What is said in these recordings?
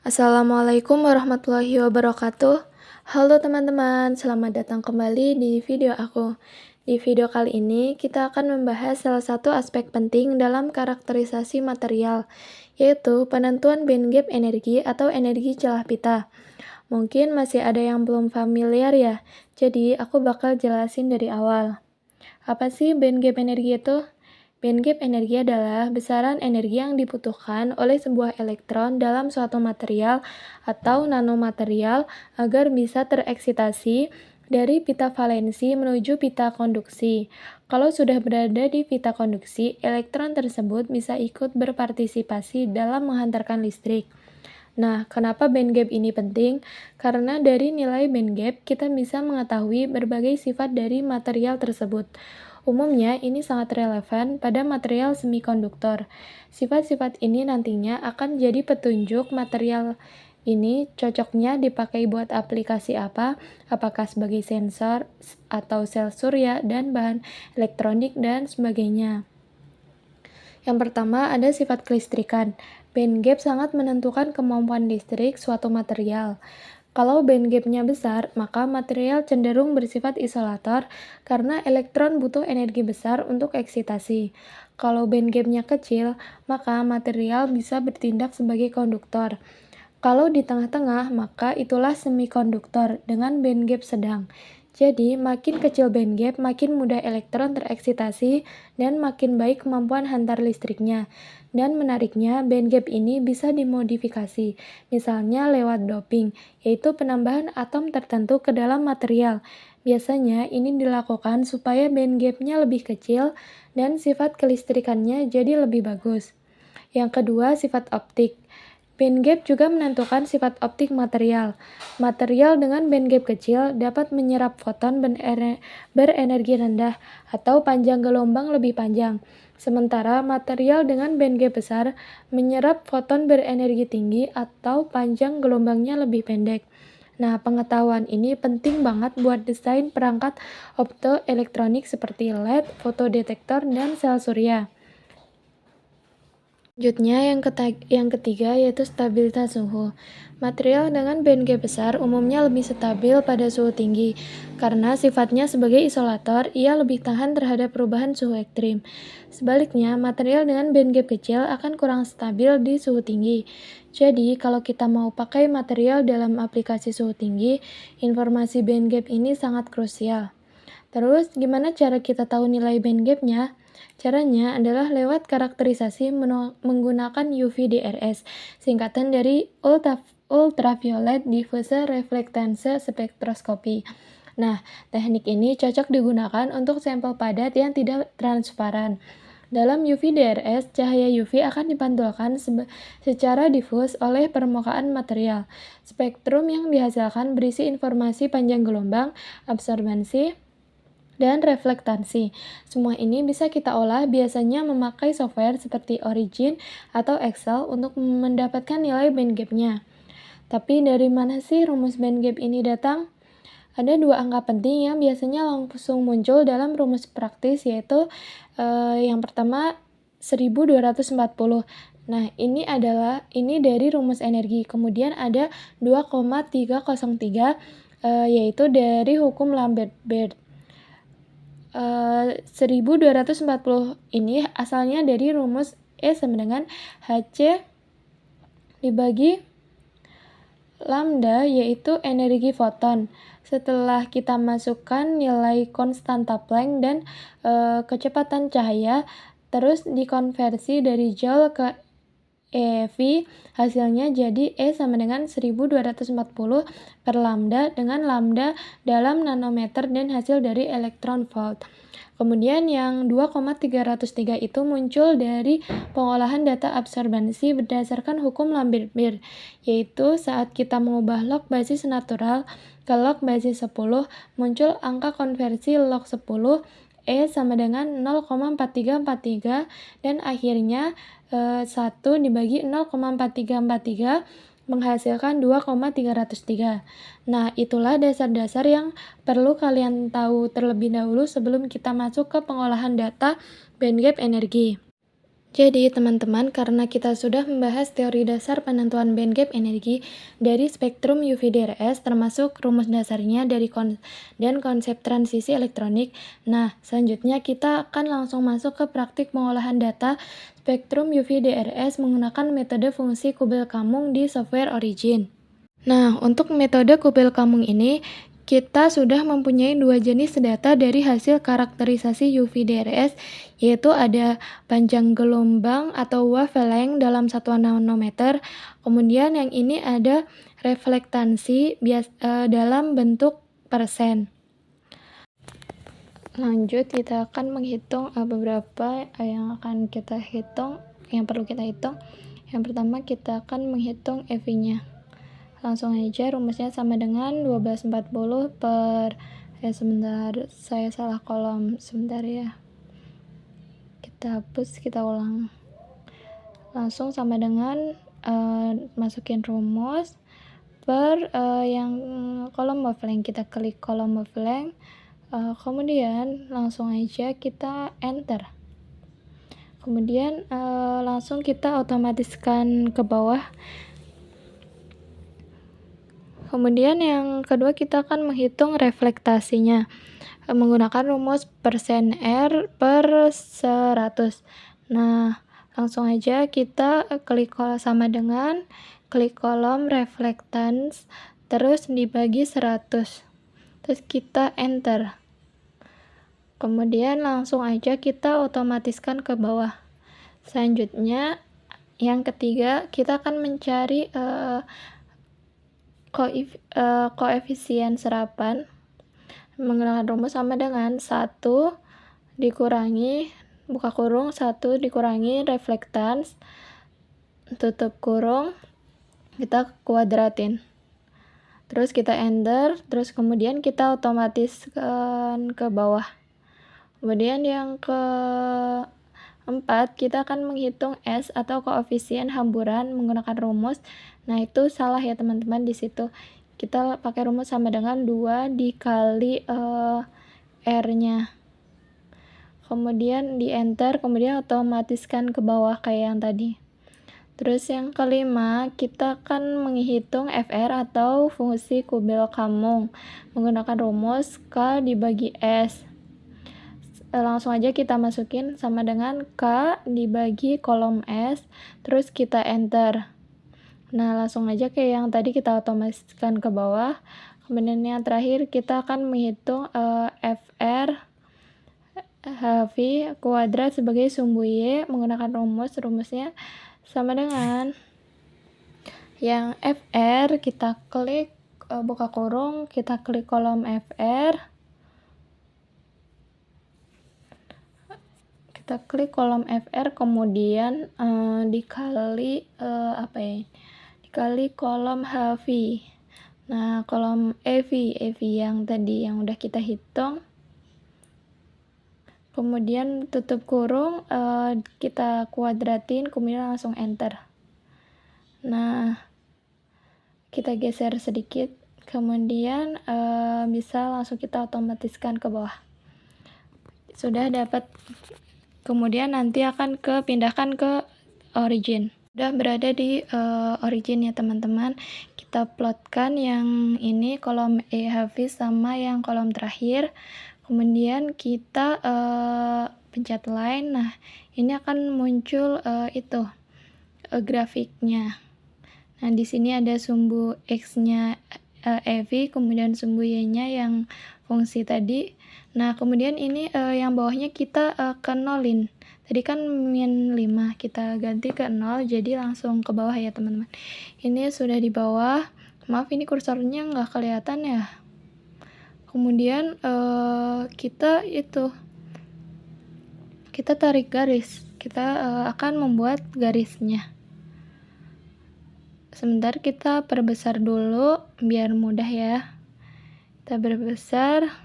Assalamualaikum warahmatullahi wabarakatuh. Halo teman-teman, selamat datang kembali di video aku. Di video kali ini, kita akan membahas salah satu aspek penting dalam karakterisasi material, yaitu penentuan band gap energi atau energi celah pita. Mungkin masih ada yang belum familiar ya, jadi aku bakal jelasin dari awal. Apa sih band gap energi itu? Band gap energi adalah besaran energi yang dibutuhkan oleh sebuah elektron dalam suatu material atau nanomaterial agar bisa tereksitasi dari pita valensi menuju pita konduksi. Kalau sudah berada di pita konduksi, elektron tersebut bisa ikut berpartisipasi dalam menghantarkan listrik. Nah, kenapa band gap ini penting? Karena dari nilai band gap, kita bisa mengetahui berbagai sifat dari material tersebut. Umumnya, ini sangat relevan pada material semikonduktor. Sifat-sifat ini nantinya akan jadi petunjuk material ini cocoknya dipakai buat aplikasi apa, apakah sebagai sensor atau sel surya dan bahan elektronik dan sebagainya. Yang pertama ada sifat kelistrikan. Band gap sangat menentukan kemampuan listrik suatu material. Kalau band gap-nya besar, maka material cenderung bersifat isolator karena elektron butuh energi besar untuk eksitasi. Kalau band gap-nya kecil, maka material bisa bertindak sebagai konduktor. Kalau di tengah-tengah, maka itulah semikonduktor dengan band gap sedang. Jadi, makin kecil band gap, makin mudah elektron tereksitasi dan makin baik kemampuan hantar listriknya. Dan menariknya, band gap ini bisa dimodifikasi, misalnya lewat doping, yaitu penambahan atom tertentu ke dalam material. Biasanya ini dilakukan supaya band gap-nya lebih kecil dan sifat kelistrikannya jadi lebih bagus. Yang kedua, sifat optik. Band gap juga menentukan sifat optik material. Material dengan band gap kecil dapat menyerap foton berenergi rendah atau panjang gelombang lebih panjang. Sementara material dengan band gap besar menyerap foton berenergi tinggi atau panjang gelombangnya lebih pendek. Nah, pengetahuan ini penting banget buat desain perangkat optoelektronik seperti LED, fotodetektor, dan sel surya. Selanjutnya, yang ketiga yaitu stabilitas suhu. Material dengan band gap besar umumnya lebih stabil pada suhu tinggi. Karena sifatnya sebagai isolator, ia lebih tahan terhadap perubahan suhu ekstrim. Sebaliknya, material dengan band gap kecil akan kurang stabil di suhu tinggi. Jadi, kalau kita mau pakai material dalam aplikasi suhu tinggi, informasi band gap ini sangat krusial. Terus, gimana cara kita tahu nilai band gap-nya? Caranya adalah lewat karakterisasi menggunakan UV-DRS, singkatan dari Ultraviolet Diffuse Reflectance Spectroscopy. Nah, teknik ini cocok digunakan untuk sampel padat yang tidak transparan. Dalam UV-DRS, cahaya UV akan dipantulkan secara difus oleh permukaan material. Spektrum yang dihasilkan berisi informasi panjang gelombang, absorbansi, dan reflektasi. Semua ini bisa kita olah biasanya memakai software seperti Origin atau Excel untuk mendapatkan nilai band gap-nya. Tapi dari mana sih rumus band gap ini datang? Ada dua angka penting yang biasanya langsung muncul dalam rumus praktis, yaitu yang pertama 1240. Nah, ini dari rumus energi. Kemudian ada 2,303 yaitu dari hukum Lambert-Beard. 1240 ini asalnya dari rumus E sama dengan Hc dibagi lambda, yaitu energi foton. Setelah kita masukkan nilai konstanta Planck dan kecepatan cahaya, terus dikonversi dari Joule ke EV, hasilnya jadi E sama dengan 1240 per lambda dengan lambda dalam nanometer dan hasil dari elektron volt. Kemudian yang 2,303 itu muncul dari pengolahan data absorbansi berdasarkan hukum Lambert-Beard, yaitu saat kita mengubah log basis natural ke log basis 10, muncul angka konversi log 10 E sama dengan 0,4343 dan akhirnya 1 dibagi 0,4343 menghasilkan 2,303. Nah, itulah dasar-dasar yang perlu kalian tahu terlebih dahulu sebelum kita masuk ke pengolahan data band gap energi. Jadi, teman-teman, karena kita sudah membahas teori dasar penentuan bandgap energi dari spektrum UV-DRS, termasuk rumus dasarnya dan konsep transisi elektronik. Nah, selanjutnya kita akan langsung masuk ke praktik pengolahan data spektrum UV-DRS menggunakan metode fungsi Kubel-Kammung di software Origin. Nah, untuk metode Kubel-Kammung ini, kita sudah mempunyai dua jenis data dari hasil karakterisasi UV-DRS, yaitu ada panjang gelombang atau wavelength dalam satuan nanometer, kemudian yang ini ada reflektansi dalam bentuk persen. Lanjut, kita akan menghitung beberapa yang akan kita hitung, yang perlu kita hitung. Yang pertama, kita akan menghitung EV-nya. Langsung aja, rumusnya sama dengan 1240 per sebentar, saya salah kolom, sebentar ya, kita hapus, kita ulang. Langsung sama dengan masukin rumus per yang kolom wavelength, kita klik kolom wavelength, kemudian langsung aja kita enter. Kemudian langsung kita otomatiskan ke bawah. Kemudian yang kedua, kita akan menghitung reflektasinya menggunakan rumus persen R per 100. Nah, langsung aja kita klik sama dengan klik kolom reflectance, terus dibagi 100. Terus kita enter. Kemudian langsung aja kita otomatiskan ke bawah. Selanjutnya, yang ketiga, kita akan mencari koefisien serapan menggunakan rumus sama dengan 1 dikurangi buka kurung 1 dikurangi reflektans tutup kurung, kita kuadratin, terus kita enter, terus kemudian kita otomatiskan ke bawah. Kemudian yang keempat, kita akan menghitung S atau koefisien hamburan menggunakan rumus. Nah, itu salah ya teman-teman, di situ kita pakai rumus sama dengan 2 dikali R-nya. Kemudian di enter, kemudian otomatiskan ke bawah kayak yang tadi. Terus yang kelima, kita akan menghitung FR atau fungsi Kubel-Kammung menggunakan rumus K dibagi S. Langsung aja kita masukin sama dengan K dibagi kolom S, terus kita enter. Nah, langsung aja kayak yang tadi kita otomatiskan ke bawah. Kemudian yang terakhir, kita akan menghitung FR HV kuadrat sebagai sumbu Y menggunakan rumusnya sama dengan yang FR, kita klik buka kurung, kita klik kolom FR, kita klik kolom FR, kemudian dikali dikali kolom HV. Nah, kolom EV yang tadi yang udah kita hitung, kemudian tutup kurung, kita kuadratin, kemudian langsung enter. Nah, kita geser sedikit, kemudian bisa langsung kita otomatiskan ke bawah. Sudah dapat. Kemudian nanti akan pindahkan ke origin. Sudah berada di origin ya teman-teman. Kita plotkan yang ini kolom EHV sama yang kolom terakhir. Kemudian kita pencet line. Nah, ini akan muncul grafiknya. Nah, di sini ada sumbu X-nya EV, kemudian sumbu Y-nya yang fungsi tadi. Nah, kemudian ini yang bawahnya kita ke nolin. Tadi kan min 5, kita ganti ke 0, jadi langsung ke bawah ya teman-teman. Ini sudah di bawah. Maaf, ini kursornya nggak kelihatan ya. Kemudian kita tarik garis. Kita akan membuat garisnya. Sebentar, kita perbesar dulu biar mudah ya. Kita perbesar.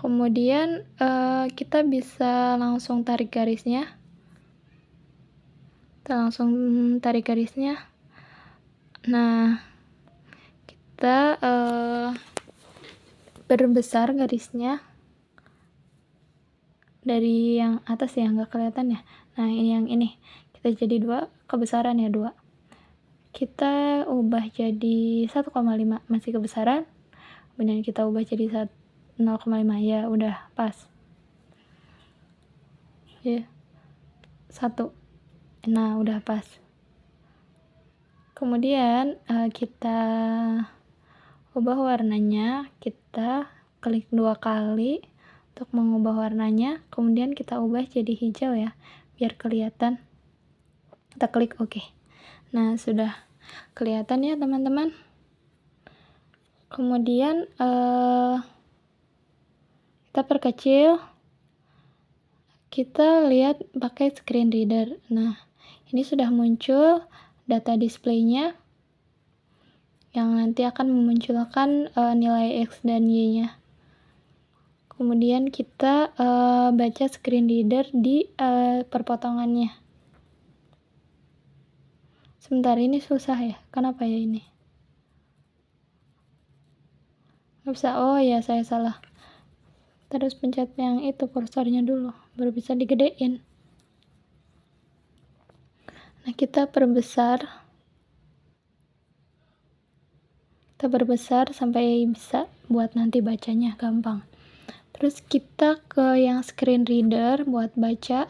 Kemudian kita bisa langsung tarik garisnya. Kita langsung tarik garisnya. Nah, kita perbesar garisnya. dari yang atas ya, nggak kelihatan ya. Nah, ini yang ini. Kita jadi 2, kebesaran ya 2. Kita ubah jadi 1,5, masih kebesaran. Kemudian kita ubah jadi 0,5, ya udah pas. Ya. 1. Nah, udah pas. Kemudian kita ubah warnanya. Kita klik 2 kali untuk mengubah warnanya, kemudian kita ubah jadi hijau ya, biar kelihatan. Kita klik OK. Nah, sudah kelihatan ya teman-teman. Kemudian kita perkecil, kita lihat pakai screen reader. Nah, ini sudah muncul data displaynya yang nanti akan memunculkan nilai X dan Y-nya. Kemudian kita baca screen reader di perpotongannya. Sebentar, ini susah ya. Kenapa ya ini? Nggak bisa. Oh ya, saya salah. Terus pencet yang itu kursornya dulu, baru bisa digedein. Nah, kita perbesar sampai bisa buat nanti bacanya gampang. Terus kita ke yang screen reader buat baca.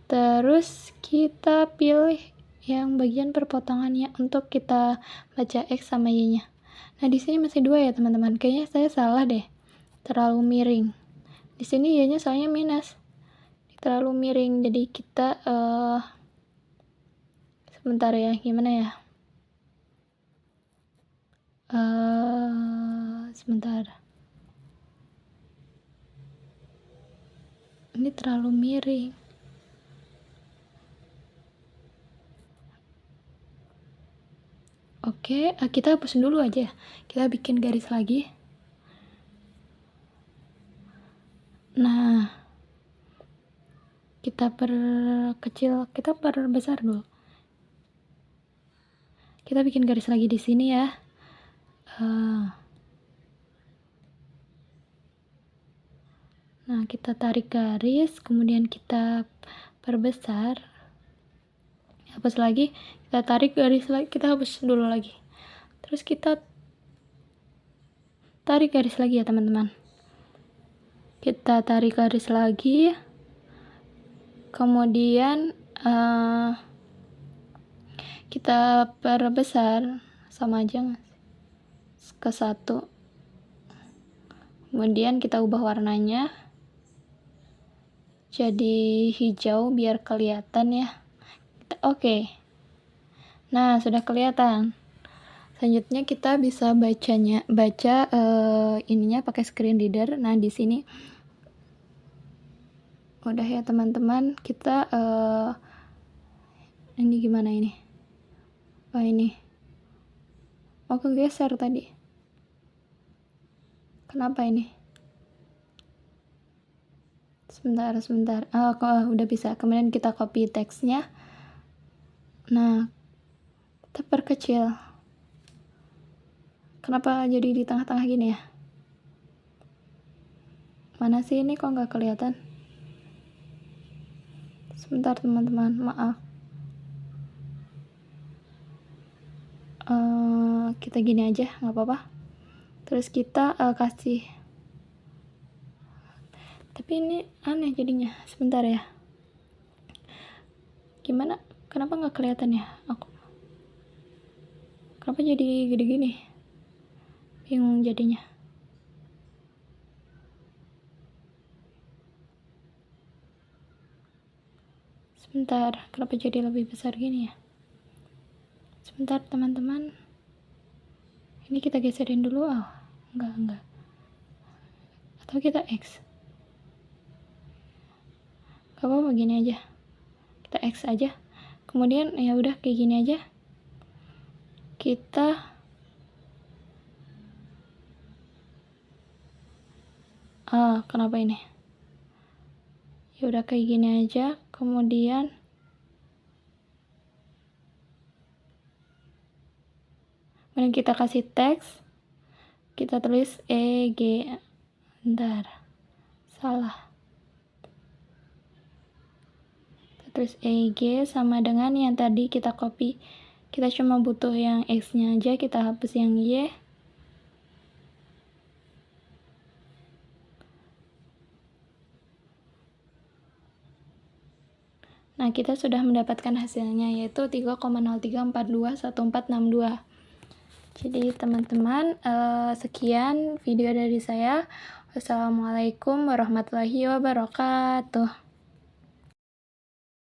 Terus kita pilih yang bagian perpotongannya untuk kita baca X sama Y-nya. Nah, di sini masih 2 ya, teman-teman. Kayaknya saya salah deh. Terlalu miring. Di sini Y-nya soalnya minus. Terlalu miring. Jadi kita sebentar ya, gimana ya? Sebentar. Ini terlalu miring. Oke, kita hapusin dulu aja. Kita bikin garis lagi. Nah, kita perkecil, kita perbesar dulu. Kita bikin garis lagi di sini ya. Nah, kita tarik garis, kemudian kita perbesar. Hapus lagi, kita tarik garis lagi, kita hapus dulu lagi. Terus kita tarik garis lagi ya teman-teman. Kita tarik garis lagi, kemudian kita perbesar, sama aja ke 1. Kemudian kita ubah warnanya jadi hijau biar kelihatan ya. Oke. Nah, sudah kelihatan. Selanjutnya kita bisa baca ininya pakai screen reader. Nah, di sini udah ya teman-teman. Kita ini gimana ini? Oh, ini. Oh, kegeser tadi. Kenapa ini? Sebentar. Udah bisa. Kemudian kita copy teksnya. Nah, kita perkecil. Kenapa jadi di tengah-tengah gini ya? Mana sih ini, kok nggak kelihatan? Sebentar teman-teman, maaf. Kita gini aja, nggak apa-apa. Terus kita kasih. Tapi ini aneh jadinya. Sebentar ya. Gimana? Kenapa nggak kelihatan ya? Kenapa jadi gede gini? Bingung jadinya. Sebentar, kenapa jadi lebih besar gini ya? Sebentar teman-teman. Ini kita geserin dulu. Enggak. Atau kita X. Gak apa-apa, gini aja. Kita X aja. Kemudian ya udah kayak gini aja. Kita kenapa ini? Ya udah kayak gini aja. Kemudian kita kasih teks. Kita tulis EG. Bentar. salah. Terus EG sama dengan yang tadi kita copy. Kita cuma butuh yang X-nya aja, kita hapus yang Y. Nah, kita sudah mendapatkan hasilnya, yaitu 3,03421462. Jadi, teman-teman, sekian video dari saya. Wassalamualaikum warahmatullahi wabarakatuh.